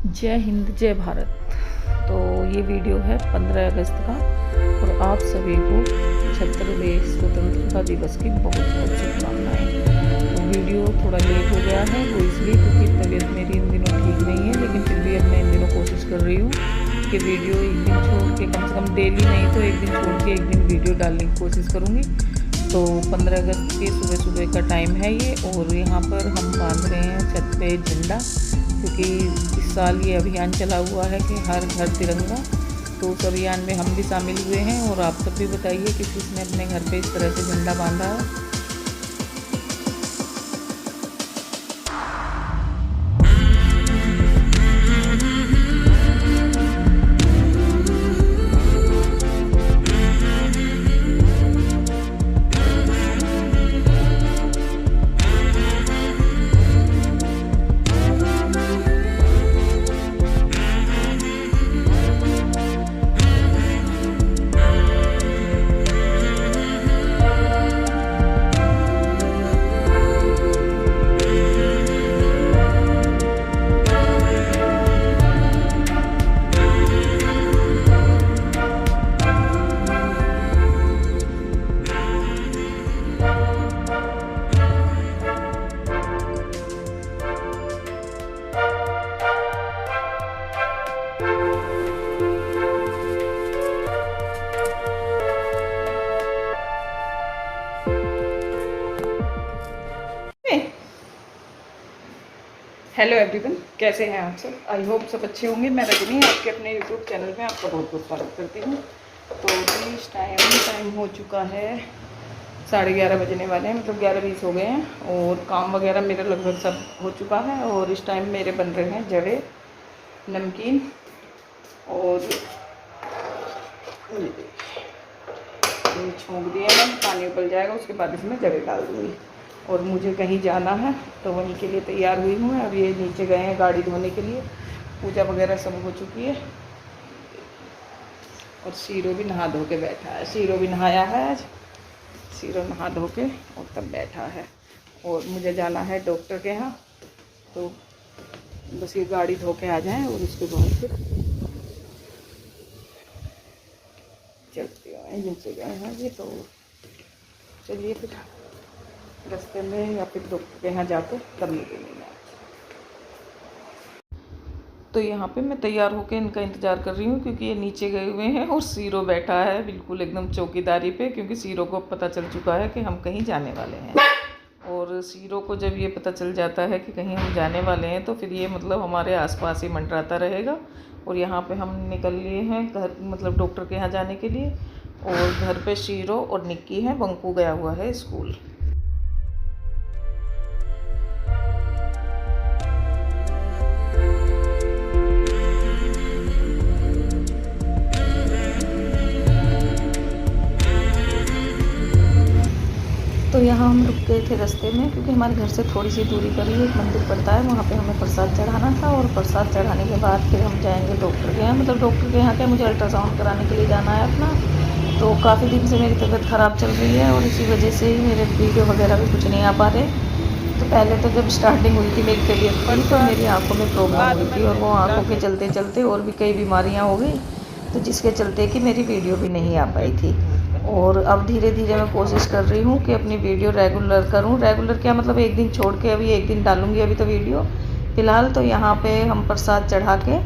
जय हिंद जय भारत। तो ये वीडियो है 15 अगस्त का और आप सभी को 76वें स्वतंत्रता दिवस की बहुत बहुत शुभकामनाएं। तो वीडियो थोड़ा लेट हो गया है, वो इसलिए क्योंकि तबीयत मेरी इन दिनों ठीक नहीं है, लेकिन फिर भी अब मैं इन दिनों कोशिश कर रही हूँ कि वीडियो एक दिन छोड़ के, कम से कम डेली नहीं तो एक दिन छोड़ के एक दिन वीडियो डालने की कोशिश करूँगी। तो 15 अगस्त के सुबह सुबह का टाइम है ये, और यहाँ पर हम बांध रहे हैं छत पे झंडा, क्योंकि इस साल ये अभियान चला हुआ है कि हर घर तिरंगा। तो उस अभियान में हम भी शामिल हुए हैं, और आप सब भी बताइए कि किसने अपने घर पे इस तरह से झंडा बांधा है। हेलो एवरीवन, कैसे हैं आप सब? आई होप सब अच्छे होंगे। मैं रजनी आपके अपने यूट्यूब चैनल में आपका बहुत बहुत स्वागत करती हूँ। तो इस टाइम हो चुका है 11:30 बजने वाले हैं, मतलब 11:20 हो गए हैं, और काम वगैरह मेरा लगभग सब हो चुका है। और इस टाइम मेरे बन रहे हैं जवे, नमकीन, और ये छोंक दिए मैंने, पानी उबल जाएगा उसके बाद इसमें जवे डाल दूँगी। और मुझे कहीं जाना है तो वहीं के लिए तैयार हुई हूँ। अब ये नीचे गए हैं गाड़ी धोने के लिए, पूजा वगैरह सब हो चुकी है, और शीरो भी नहा धो के बैठा है। शीरो भी नहाया है आज, शीरो नहा धो के और तब बैठा है। और मुझे जाना है डॉक्टर के यहाँ, तो बस ये गाड़ी धो के आ जाएँ और उसके बाद फिर चलती हूँ। नीचे गए हैं ये, तो चलिए फिर रास्ते में या फिर डॉक्टर के यहाँ जाकर तब मिलेंगे। तो यहाँ पे मैं तैयार होकर इनका इंतज़ार कर रही हूँ, क्योंकि ये नीचे गए हुए हैं और सीरो बैठा है बिल्कुल एकदम चौकीदारी पे, क्योंकि सीरो को पता चल चुका है कि हम कहीं जाने वाले हैं। और सीरो को जब ये पता चल जाता है कि कहीं हम जाने वाले हैं, तो फिर ये मतलब हमारे आसपास ही मंडराता रहेगा। और यहाँ पे हम निकल लिए हैं घर, मतलब डॉक्टर के यहाँ जाने के लिए। और घर पे शीरो और निक्की है, बंकू गया हुआ है स्कूल। तो यहाँ हम रुक गए थे रास्ते में, क्योंकि हमारे घर से थोड़ी सी दूरी पर ही एक मंदिर पड़ता है, वहाँ पे हमें प्रसाद चढ़ाना था। और प्रसाद चढ़ाने के बाद फिर हम जाएंगे डॉक्टर के यहाँ, मतलब डॉक्टर के यहाँ क्या, मुझे अल्ट्रासाउंड कराने के लिए जाना है अपना। तो काफ़ी दिन से मेरी तबीयत ख़राब चल रही है, और इसी वजह से ही मेरे वीडियो वगैरह भी कुछ नहीं आ पा रहे। तो पहले तो जब स्टार्टिंग हुई थी मेरी तबीयत की, तो मेरी आँखों में प्रॉब्लम हुई थी, और वो आँखों के चलते चलते और भी कई बीमारियाँ हो गई, तो जिसके चलते कि मेरी वीडियो भी नहीं आ पाई थी। और अब धीरे धीरे मैं कोशिश कर रही हूँ कि अपनी वीडियो रेगुलर करूँ। रेगुलर क्या मतलब, एक दिन छोड़ के अभी एक दिन डालूँगी अभी तो वीडियो फ़िलहाल। तो यहाँ पे हम प्रसाद चढ़ा के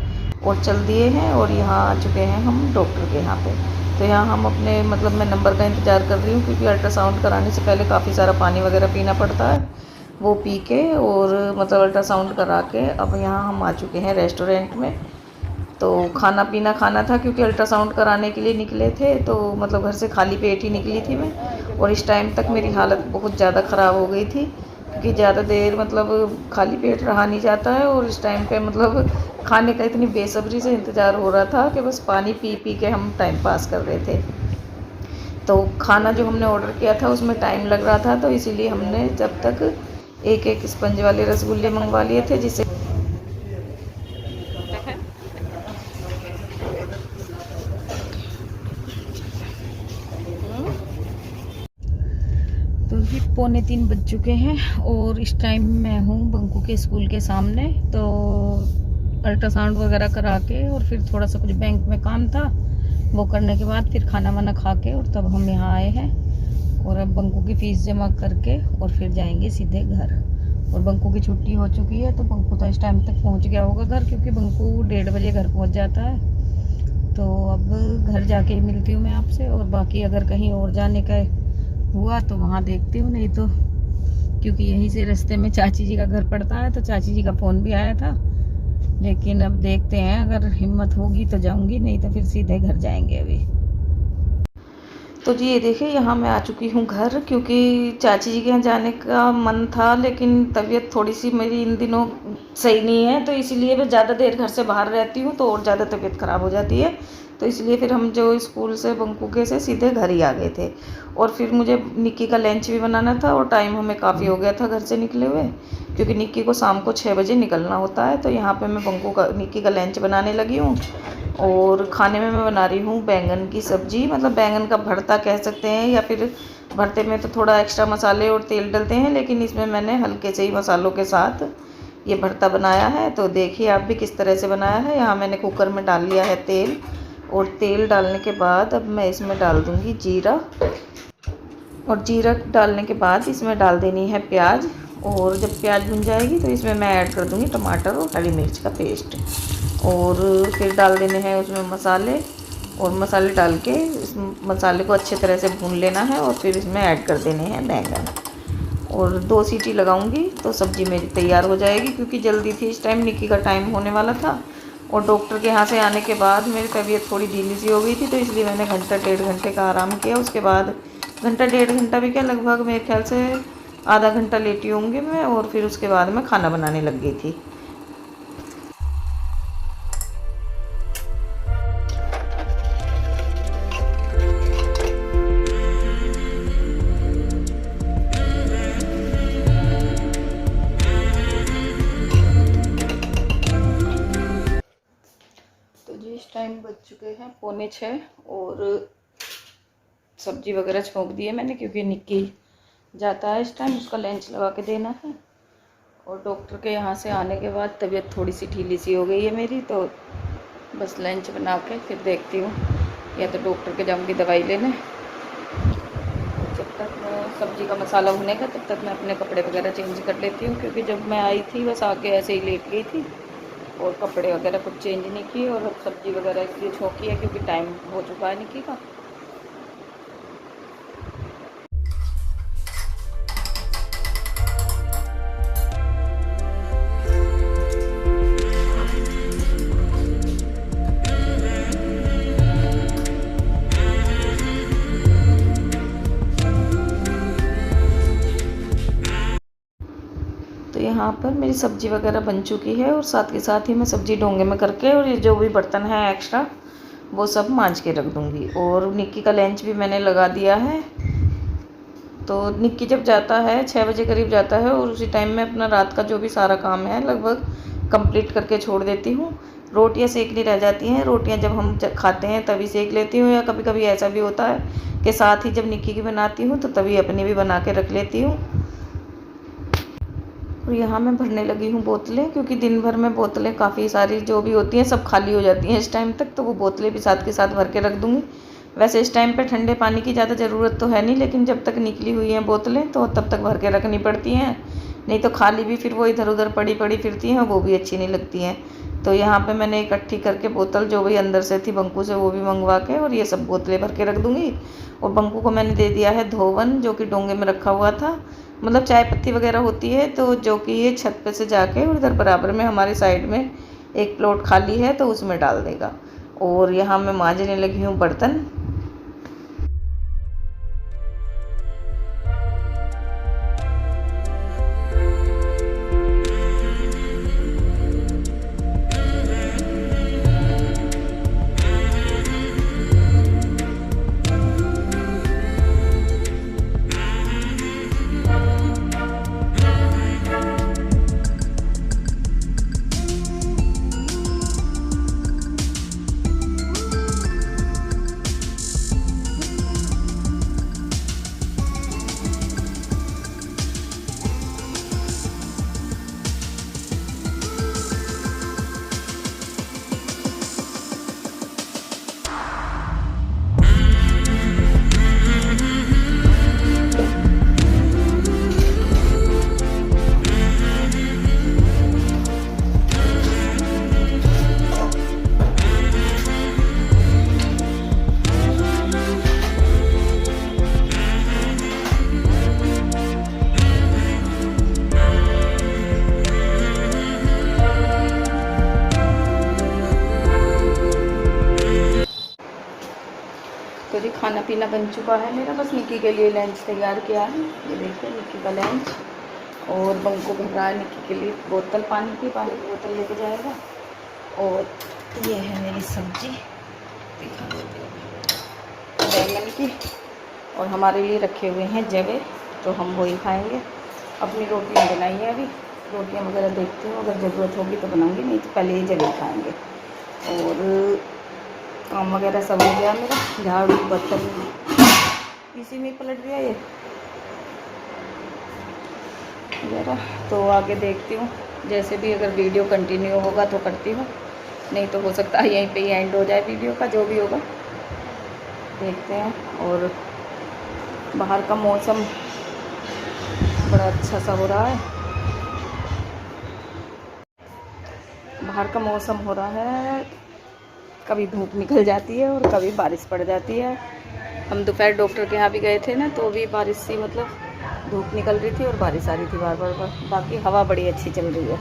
और चल दिए हैं, और यहाँ आ चुके हैं हम डॉक्टर के यहाँ पे। तो यहाँ हम अपने मतलब मैं नंबर का इंतज़ार कर रही हूँ, क्योंकि अल्ट्रासाउंड कराने से पहले काफ़ी सारा पानी वगैरह पीना पड़ता है, वो पी के और मतलब अल्ट्रासाउंड करा के अब यहाँ हम आ चुके हैं रेस्टोरेंट में। तो खाना पीना खाना था, क्योंकि अल्ट्रासाउंड कराने के लिए निकले थे, तो मतलब घर से खाली पेट ही निकली थी मैं। और इस टाइम तक मेरी हालत बहुत ज़्यादा ख़राब हो गई थी, क्योंकि ज़्यादा देर मतलब खाली पेट रहा नहीं जाता है। और इस टाइम पे मतलब खाने का इतनी बेसब्री से इंतज़ार हो रहा था कि बस पानी पी पी के हम टाइम पास कर रहे थे। तो खाना जो हमने ऑर्डर किया था उसमें टाइम लग रहा था, तो इसीलिए हमने जब तक एक स्पंज वाले रसगुल्ले मंगवा लिए थे, जिससे तो अभी 2:45 बज चुके हैं, और इस टाइम मैं हूँ बंकू के स्कूल के सामने। तो अल्ट्रासाउंड वगैरह करा के और फिर थोड़ा सा कुछ बैंक में काम था, वो करने के बाद फिर खाना वाना खा के और तब हम यहाँ आए हैं। और अब बंकू की फ़ीस जमा करके और फिर जाएंगे सीधे घर। और बंकू की छुट्टी हो चुकी है, तो बंकू तो इस टाइम तक पहुँच गया होगा घर, क्योंकि बंकू 1:30 बजे घर पहुँच जाता है। तो अब घर जाके ही मिलती हूँ मैं आपसे। और बाकी अगर कहीं और जाने का हुआ तो वहाँ देखती हूँ, नहीं तो क्योंकि यहीं से रास्ते में चाची जी का घर पड़ता है, तो चाची जी का फ़ोन भी आया था। लेकिन अब देखते हैं, अगर हिम्मत होगी तो जाऊंगी, नहीं तो फिर सीधे घर जाएंगे अभी। तो जी ये देखिए, यहाँ मैं आ चुकी हूँ घर, क्योंकि चाची जी के यहाँ जाने का मन था, लेकिन तबीयत थोड़ी सी मेरी इन दिनों सही नहीं है, तो इसीलिए मैं ज़्यादा देर घर से बाहर रहती हूँ तो और ज़्यादा तबीयत ख़राब हो जाती है। तो इसलिए फिर हम जो स्कूल से बंकू के से सीधे घर ही आ गए थे। और फिर मुझे निक्की का लंच भी बनाना था, और टाइम हमें काफ़ी हो गया था घर से निकले हुए, क्योंकि निक्की को शाम को 6 बजे निकलना होता है। तो यहाँ पे मैं निक्की का लंच बनाने लगी हूँ। और खाने में मैं बना रही हूँ बैंगन की सब्ज़ी, मतलब बैंगन का भरता कह सकते हैं, या फिर भरते में तो थोड़ा एक्स्ट्रा मसाले और तेल डलते हैं, लेकिन इसमें मैंने हल्के से ही मसालों के साथ ये भरता बनाया है। तो देखिए आप भी किस तरह से बनाया है। यहाँ मैंने कुकर में डाल लिया है तेल, और तेल डालने के बाद अब मैं इसमें डाल दूँगी जीरा, और जीरा डालने के बाद इसमें डाल देनी है प्याज। और जब प्याज भुन जाएगी तो इसमें मैं ऐड कर दूँगी टमाटर और हरी मिर्च का पेस्ट, और फिर डाल देने हैं उसमें मसाले। और मसाले डाल के इस मसाले को अच्छे तरह से भून लेना है, और फिर इसमें ऐड कर देने हैं बैंगन। और 2 सीटी लगाऊंगी तो सब्ज़ी मेरी तैयार हो जाएगी, क्योंकि जल्दी थी, इस टाइम निक्की का टाइम होने वाला था। और डॉक्टर के यहाँ से आने के बाद मेरी तबीयत थोड़ी ढीली सी हो गई थी, तो इसलिए मैंने घंटा 1.5 घंटे का आराम किया। उसके बाद घंटा 1.5 घंटा भी क्या, लगभग मेरे ख्याल से आधा घंटा लेटी होंगी मैं, और फिर उसके बाद मैं खाना बनाने लग गई थी। टाइम बज चुके हैं 5:45, और सब्जी वगैरह छोंक दी है मैंने, क्योंकि निक्की जाता है इस टाइम, उसका लंच लगा के देना है। और डॉक्टर के यहाँ से आने के बाद तबीयत थोड़ी सी ढीली सी हो गई है मेरी, तो बस लंच बना के फिर देखती हूँ, या तो डॉक्टर के जाऊँगी दवाई लेने। जब तक मैं सब्ज़ी का मसाला भुनेगा तब तक मैं अपने कपड़े वगैरह चेंज कर लेती हूँ, क्योंकि जब मैं आई थी बस आके ऐसे ही लेट गई थी, और कपड़े वगैरह कुछ चेंज नहीं किए। और अब सब्ज़ी वगैरह इसलिए छोंकी है क्योंकि टाइम हो चुका है निक्की का। तो यहाँ पर मेरी सब्ज़ी वगैरह बन चुकी है, और साथ के साथ ही मैं सब्ज़ी डोंगे में करके, और ये जो भी बर्तन है एक्स्ट्रा वो सब मांज के रख दूँगी। और निक्की का लंच भी मैंने लगा दिया है। तो निक्की जब जाता है 6 बजे करीब जाता है, और उसी टाइम में अपना रात का जो भी सारा काम है लगभग कंप्लीट करके छोड़ देती हूँ। रोटियाँ सेकनी रह जाती हैं, रोटियाँ जब हम खाते हैं तभी सेक लेती हूँ, या कभी कभी ऐसा भी होता है कि साथ ही जब निक्की की बनाती हूँ तो तभी अपनी भी बना के रख लेती हूँ। और यहाँ मैं भरने लगी हूँ बोतलें, क्योंकि दिन भर में बोतलें काफ़ी सारी जो भी होती हैं सब खाली हो जाती हैं इस टाइम तक, तो वो बोतलें भी साथ के साथ भर के रख दूँगी। वैसे इस टाइम पे ठंडे पानी की ज़्यादा ज़रूरत तो है नहीं, लेकिन जब तक निकली हुई हैं बोतलें तो तब तक भर के रखनी पड़ती हैं, नहीं तो खाली भी फिर वो इधर उधर पड़ी पड़ी फिरती हैं, वो भी अच्छी नहीं लगती हैं। तो यहाँ पे मैंने इकट्ठी करके बोतल जो भी अंदर से थी बंकू से वो भी मंगवा के, और ये सब बोतलें भर के रख दूँगी। और बंकू को मैंने दे दिया है धोवन, जो कि डोंगे में रखा हुआ था, मतलब चाय पत्ती वगैरह होती है, तो जो कि ये छत पे से जाके और इधर बराबर में हमारे साइड में एक प्लॉट खाली है तो उसमें डाल देगा। और यहाँ मैं मांजने लगी हूँ बर्तन। खाना पीना बन चुका है मेरा, बस निक्की के लिए लंच तैयार किया है। ये देखिए निक्की का लंच, और बंको भर रहा है निक्की के लिए बोतल, पानी की बोतल लेके जाएगा। और ये है मेरी सब्जी, दिखा देती हूँ, बैंगन की। और हमारे लिए रखे हुए हैं जवे, तो हम वही खाएंगे। अपनी रोटियाँ बनाई हैं अभी, रोटियाँ वगैरह देखते हो, अगर ज़रूरत होगी तो बनाऊंगी, नहीं तो पहले ही जवे खाएंगे। और काम वगैरह सब हो गया मेरा, झाड़ू बर्तन इसी में पलट गया ये वगैरह। तो आगे देखती हूँ, जैसे भी अगर वीडियो कंटिन्यू होगा तो करती हूँ, नहीं तो हो सकता है यहीं पे ही एंड हो जाए वीडियो का, जो भी होगा देखते हैं। और बाहर का मौसम बड़ा अच्छा सा हो रहा है, बाहर का मौसम हो रहा है, कभी धूप निकल जाती है और कभी बारिश पड़ जाती है। हम दोपहर डॉक्टर के यहाँ भी गए थे ना, तो भी बारिश सी, मतलब धूप निकल रही थी और बारिश आ रही थी बार बार। बाकी हवा बड़ी अच्छी चल रही है।